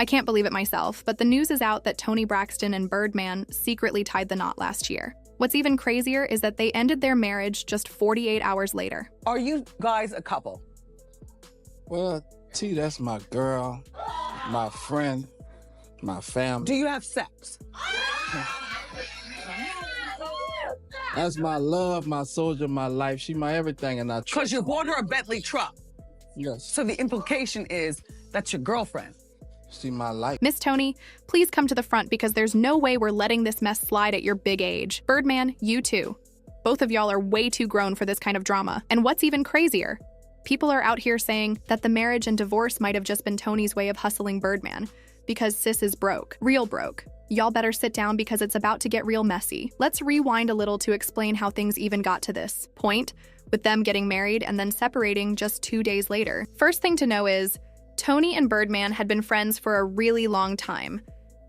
I can't believe it myself, but the news is out that Toni Braxton and Birdman secretly tied the knot last year. What's even crazier is that they ended their marriage just 48 hours later. Are you guys a couple? Well, T, that's my girl, my friend, my family. Do you have sex? That's my love, my soldier, my life. She my everything, and I trust. Because you bought her a Bentley truck. Yes. So the implication is that's your girlfriend. She my life. Miss Toni, please come to the front because there's no way we're letting this mess slide at your big age. Birdman, you too. Both of y'all are way too grown for this kind of drama. And what's even crazier? People are out here saying that the marriage and divorce might have just been Toni's way of hustling Birdman because sis is broke, real broke. Y'all better sit down because it's about to get real messy. Let's rewind a little to explain how things even got to this point, with them getting married and then separating just 2 days later. First thing to know is, Toni and Birdman had been friends for a really long time.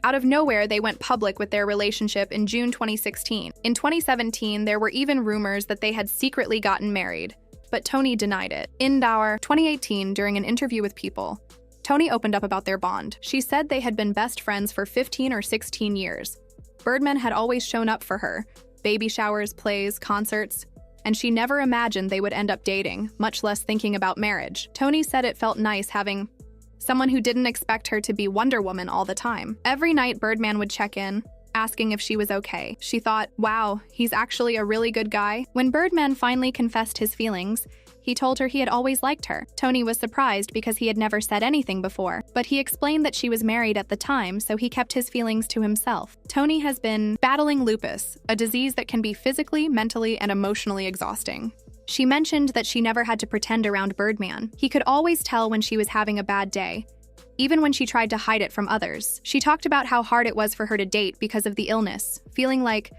Out of nowhere, they went public with their relationship in June 2016. In 2017, there were even rumors that they had secretly gotten married, but Toni denied it. In 2018, during an interview with People, Toni opened up about their bond. She said they had been best friends for 15 or 16 years. Birdman had always shown up for her, baby showers, plays, concerts, and she never imagined they would end up dating, much less thinking about marriage. Toni said it felt nice having someone who didn't expect her to be Wonder Woman all the time. Every night, Birdman would check in, asking if she was okay. She thought, wow, he's actually a really good guy. When Birdman finally confessed his feelings, he told her he had always liked her. Toni was surprised because he had never said anything before, but he explained that she was married at the time, so he kept his feelings to himself. Toni has been battling lupus, a disease that can be physically, mentally, and emotionally exhausting. She mentioned that she never had to pretend around Birdman. He could always tell when she was having a bad day, even when she tried to hide it from others. She talked about how hard it was for her to date because of the illness, feeling like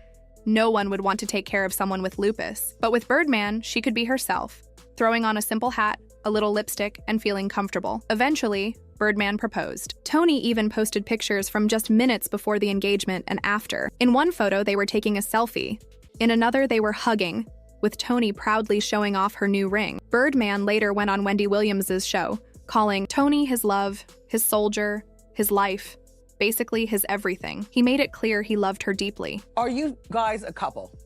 no one would want to take care of someone with lupus. But with Birdman, she could be herself, throwing on a simple hat, a little lipstick, and feeling comfortable. Eventually, Birdman proposed. Toni even posted pictures from just minutes before the engagement and after. In one photo, they were taking a selfie. In another, they were hugging, with Toni proudly showing off her new ring. Birdman later went on Wendy Williams' show, calling Toni his love, his soldier, his life, basically his everything. He made it clear he loved her deeply. Are you guys a couple?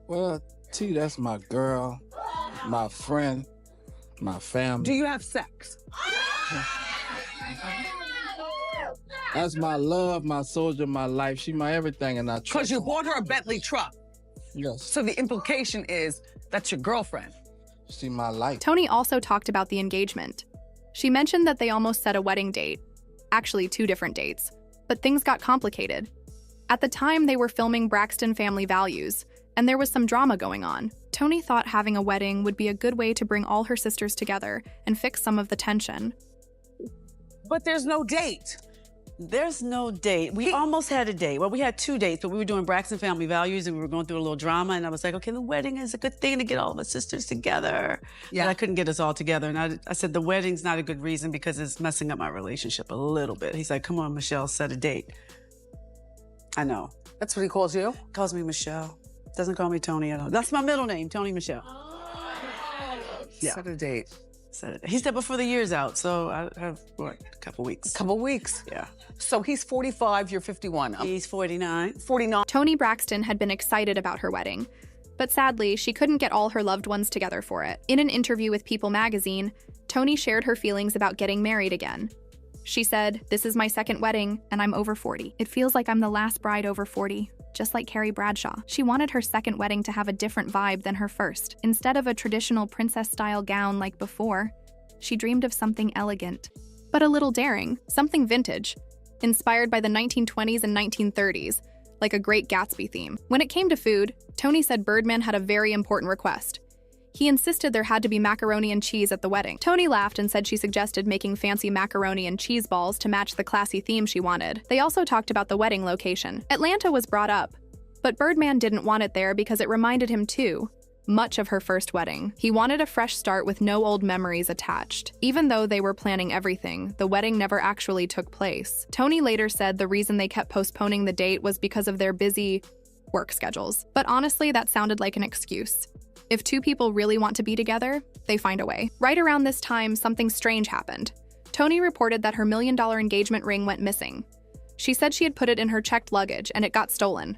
Well, T, that's my girl, my friend, my family. Do you have sex? That's my love, my soldier, my life. She my everything, and I trust. Because you bought her a Bentley truck. Yes. So the implication is that's your girlfriend. She my life. Toni also talked about the engagement. She mentioned that they almost set a wedding date, actually 2 different dates, but things got complicated. At the time, they were filming Braxton Family Values, and there was some drama going on. Toni thought having a wedding would be a good way to bring all her sisters together and fix some of the tension. But there's no date. There's no date. We almost had a date. Well, we had 2 dates, but we were doing Braxton Family Values and we were going through a little drama. And I was like, okay, the wedding is a good thing to get all of our sisters together. Yeah. But I couldn't get us all together. And I said, the wedding's not a good reason because it's messing up my relationship a little bit. He's like, come on, Michelle, set a date. I know. That's what he calls you? Calls me Michelle. Doesn't call me Toni at all. That's my middle name, Toni Michelle. Yeah. Set a date. He said before the year's out, so I have, what, a couple weeks. Couple weeks. Yeah. So he's 45, you're 51. He's 49. 49. Toni Braxton had been excited about her wedding, but sadly, she couldn't get all her loved ones together for it. In an interview with People magazine, Toni shared her feelings about getting married again. She said, "This is my second wedding, and I'm over 40. It feels like I'm the last bride over 40. Just like Carrie Bradshaw." She wanted her second wedding to have a different vibe than her first. Instead of a traditional princess-style gown like before, she dreamed of something elegant, but a little daring, something vintage, inspired by the 1920s and 1930s, like a Great Gatsby theme. When it came to food, Toni said Birdman had a very important request. He insisted there had to be macaroni and cheese at the wedding. Toni laughed and said she suggested making fancy macaroni and cheese balls to match the classy theme she wanted. They also talked about the wedding location. Atlanta was brought up, but Birdman didn't want it there because it reminded him too much of her first wedding. He wanted a fresh start with no old memories attached. Even though they were planning everything, the wedding never actually took place. Toni later said the reason they kept postponing the date was because of their busy work schedules. But honestly, that sounded like an excuse. If 2 people really want to be together, they find a way. Right around this time, something strange happened. Toni reported that her million-dollar engagement ring went missing. She said she had put it in her checked luggage and it got stolen.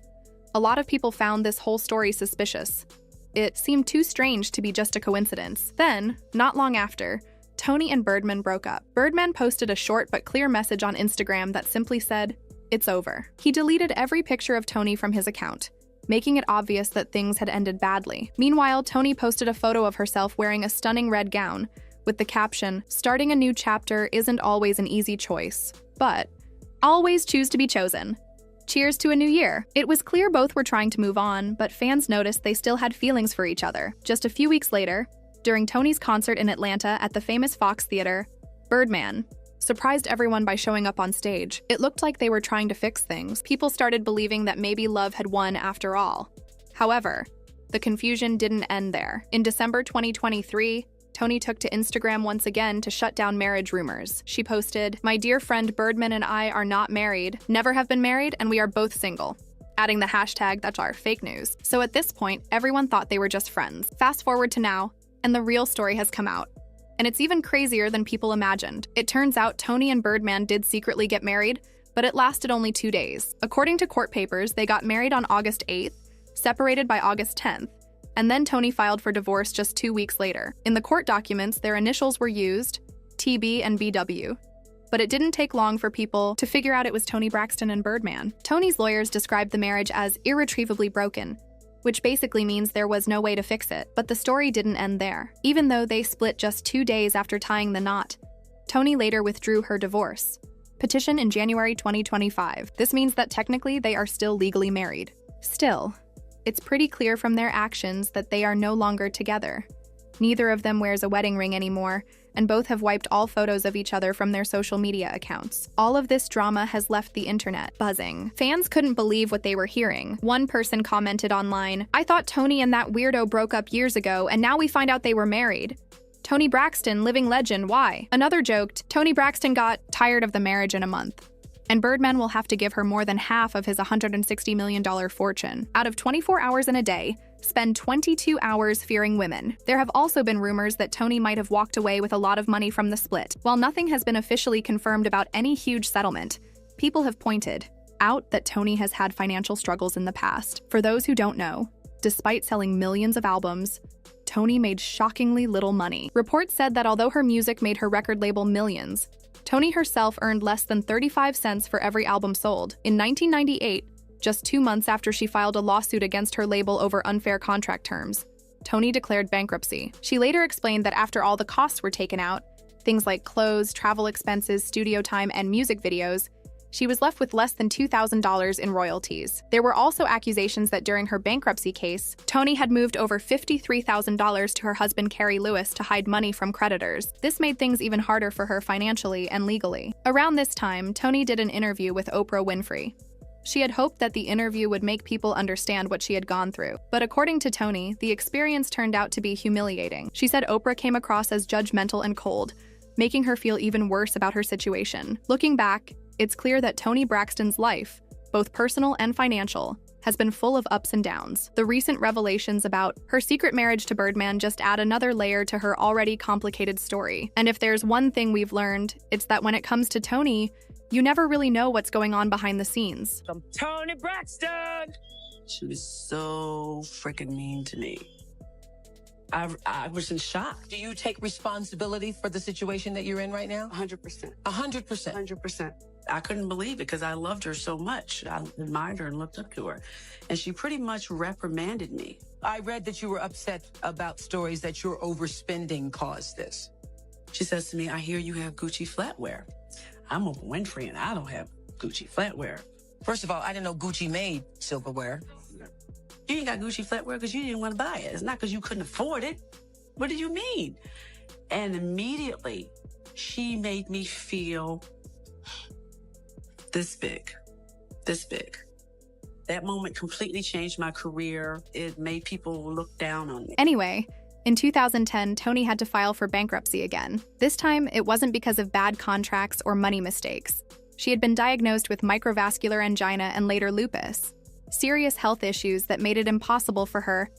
A lot of people found this whole story suspicious. It seemed too strange to be just a coincidence. Then, not long after, Toni and Birdman broke up. Birdman posted a short but clear message on Instagram that simply said, "It's over." He deleted every picture of Toni from his account, making it obvious that things had ended badly. Meanwhile, Toni posted a photo of herself wearing a stunning red gown, with the caption, "Starting a new chapter isn't always an easy choice, but always choose to be chosen. Cheers to a new year." It was clear both were trying to move on, but fans noticed they still had feelings for each other. Just a few weeks later, during Toni's concert in Atlanta at the famous Fox Theater, Birdman surprised everyone by showing up on stage. It looked like they were trying to fix things. People started believing that maybe love had won after all. However, the confusion didn't end there. In December 2023, Toni took to Instagram once again to shut down marriage rumors. She posted, "My dear friend Birdman and I are not married, never have been married, and we are both single," adding the hashtag "That's our fake news." So at this point, everyone thought they were just friends. Fast forward to now, and the real story has come out. And it's even crazier than people imagined. It turns out Toni and Birdman did secretly get married, but it lasted only 2 days. According to court papers, they got married on August 8th, separated by August 10th, and then Toni filed for divorce just 2 weeks later. In the court documents, their initials were used, TB and BW. But it didn't take long for people to figure out it was Toni Braxton and Birdman. Toni's lawyers described the marriage as irretrievably broken, which basically means there was no way to fix it. But the story didn't end there. Even though they split just 2 days after tying the knot, Toni later withdrew her divorce petition in January 2025. This means that technically they are still legally married. Still, it's pretty clear from their actions that they are no longer together. Neither of them wears a wedding ring anymore, and both have wiped all photos of each other from their social media accounts. All of this drama has left the internet buzzing. Fans couldn't believe what they were hearing. One person commented online, "I thought Toni and that weirdo broke up years ago, and now we find out they were married. Toni Braxton, living legend, why?" Another joked, "Toni Braxton got tired of the marriage in a month, and Birdman will have to give her more than half of his $160 million fortune. Out of 24 hours in a day, spend 22 hours fearing women." There have also been rumors that Toni might have walked away with a lot of money from the split. While nothing has been officially confirmed about any huge settlement, people have pointed out that Toni has had financial struggles in the past. For those who don't know, despite selling millions of albums, Toni made shockingly little money. Reports said that although her music made her record label millions, Toni herself earned less than 35 cents for every album sold. In 1998, just 2 months after she filed a lawsuit against her label over unfair contract terms, Toni declared bankruptcy. She later explained that after all the costs were taken out, things like clothes, travel expenses, studio time, and music videos, she was left with less than $2,000 in royalties. There were also accusations that during her bankruptcy case, Toni had moved over $53,000 to her husband Carrie Lewis to hide money from creditors. This made things even harder for her financially and legally. Around this time, Toni did an interview with Oprah Winfrey. She had hoped that the interview would make people understand what she had gone through. But according to Toni, the experience turned out to be humiliating. She said Oprah came across as judgmental and cold, making her feel even worse about her situation. Looking back, it's clear that Toni Braxton's life, both personal and financial, has been full of ups and downs. The recent revelations about her secret marriage to Birdman just add another layer to her already complicated story. And if there's one thing we've learned, it's that when it comes to Toni, you never really know what's going on behind the scenes. I'm Toni Braxton! She was so freaking mean to me. I was in shock. Do you take responsibility for the situation that you're in right now? 100%. 100%. 100%. I couldn't believe it because I loved her so much. I admired her and looked up to her. And she pretty much reprimanded me. I read that you were upset about stories that your overspending caused this. She says to me, "I hear you have Gucci flatware." I'm Oprah Winfrey and I don't have Gucci flatware. First of all, I didn't know Gucci made silverware. You ain't got Gucci flatware because you didn't want to buy it. It's not because you couldn't afford it. What did you mean? And immediately, she made me feel this big. That moment completely changed my career. It made people look down on me. Anyway, in 2010, Toni had to file for bankruptcy again. This time, it wasn't because of bad contracts or money mistakes. She had been diagnosed with microvascular angina and later lupus, serious health issues that made it impossible for her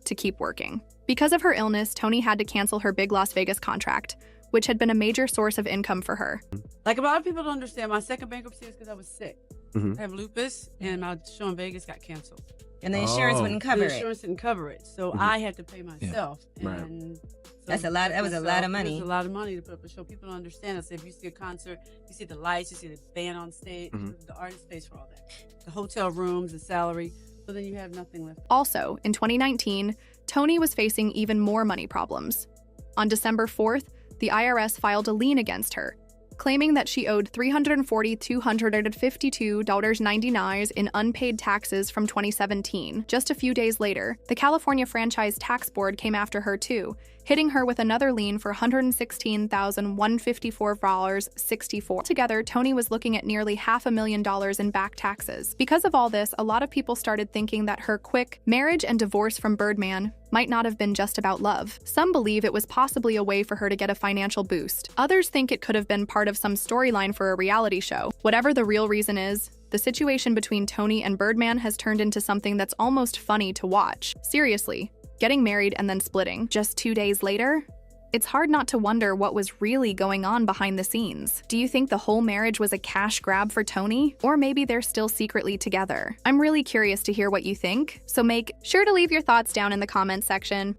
to keep working. Because of her illness, Toni had to cancel her big Las Vegas contract, which had been a major source of income for her. Like a lot of people don't understand, my second bankruptcy was because I was sick. Mhm. I have lupus, and my show in Vegas got canceled. And the insurance Oh. wouldn't cover The it. insurance didn't cover it, so Mhm. I had to pay myself. Right. And so That's a lot- that was a lot of money. It was a lot of money to put up a show. People don't understand this. If you see a concert, you see the lights, you see the band on stage, Mhm. the artist pays for all that. The hotel rooms, the salary, so then you have nothing left. Also, in 2019, Toni was facing even more money problems. On December 4th, the IRS filed a lien against her, claiming that she owed $340,252.99 in unpaid taxes from 2017. Just a few days later, the California Franchise Tax Board came after her too, hitting her with another lien for $116,154.64. Together, Toni was looking at nearly $500,000 in back taxes. Because of all this, a lot of people started thinking that her quick marriage and divorce from Birdman might not have been just about love. Some believe it was possibly a way for her to get a financial boost. Others think it could have been part of some storyline for a reality show. Whatever the real reason is, the situation between Toni and Birdman has turned into something that's almost funny to watch. Seriously, getting married and then splitting just 2 days later? It's hard not to wonder what was really going on behind the scenes. Do you think the whole marriage was a cash grab for Toni? Or maybe they're still secretly together? I'm really curious to hear what you think, so make sure to leave your thoughts down in the comments section.